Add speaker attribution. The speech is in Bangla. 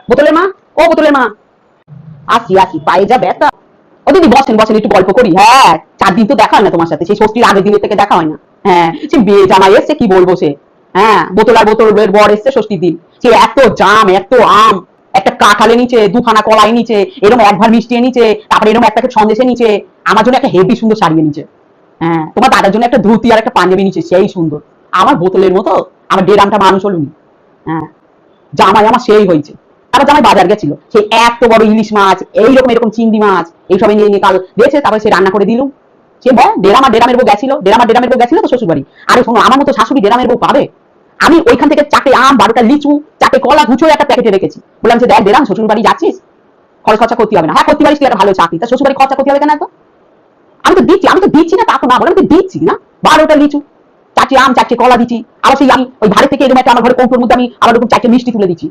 Speaker 1: বোতলের মা, ও বোতলের মা, আসি আসি, পায়ে যা ব্যথা। ও দিদি বসেন বসেন, একটু গল্প করি। হ্যাঁ, 4 দিন তো দেখা হয় না তোমার সাথে, সেই ষষ্ঠীর আগের দিনের থেকে দেখা হয় না। হ্যাঁ, সে বিয়ে জামাই এসছে, কি বলবো সে। হ্যাঁ, বোতল আর বোতলের বর এসছে ষষ্ঠীর দিন। সে এত জাম, এত আম, একটা কাঁঠালে নিচে, 2খানা কলাই নিচে, এরকম এক ভার মিষ্টি নিচে, তারপরে এরকম এক প্যাকেট সন্দেশে নিচে, আমার জন্য একটা হেভি সুন্দর শাড়ি নিচে। হ্যাঁ, তোমার দাদার জন্য একটা ধুতি আর একটা পাঞ্জাবি নিচে, সেই সুন্দর। আমার বোতলের মতো আমার ডেরামটা মানুষ হলুনি। হ্যাঁ, জামাই আমার সেই হয়েছে। তারপর জামাই বাজার গেছিল, সেই এত বড় ইলিশ মাছ, এইরকম এরকম চিংড়ি মাছ, এইসব নিয়ে নিয়ে কাল দিয়েছে, তারপরে সে রান্না করে দিল। সে বল ডেরামের বউ গেছিল, ডেরামের বউ গেছিল তো শ্বশুর বাড়ি। আরে শোনো, আমার মতো শাশুড়ি ডেরামের বউ পাবে? আমি ওইখান থেকে 4টে আম, 12টা লিচু, 4টে কলা গুছিয়ে একটা প্যাকেটে রেখেছি। বললাম যে দেখ ডেরাম, শ্বশুর বাড়ি যাচ্ছিস, খরচ খরচা করতে হবে না। হ্যাঁ করতে পারিস, তুই একটা ভালো চাকরি, তা শ্বশুর বাড়ি খরচা করতে হবে কেন? তো আমি তো দিচ্ছি না, তা তো না, বলে আমি তো দিচ্ছি না। 12টা লিচু, 4টে আম, 4টে কলা দিচ্ছি, আবার সেই আমি ওই ধারে থেকে এরকম একটা আমার ঘরে কৌটোর মধ্যে আমি আবার ওরকম 4টে মিষ্টি তুলে দিচ্ছি।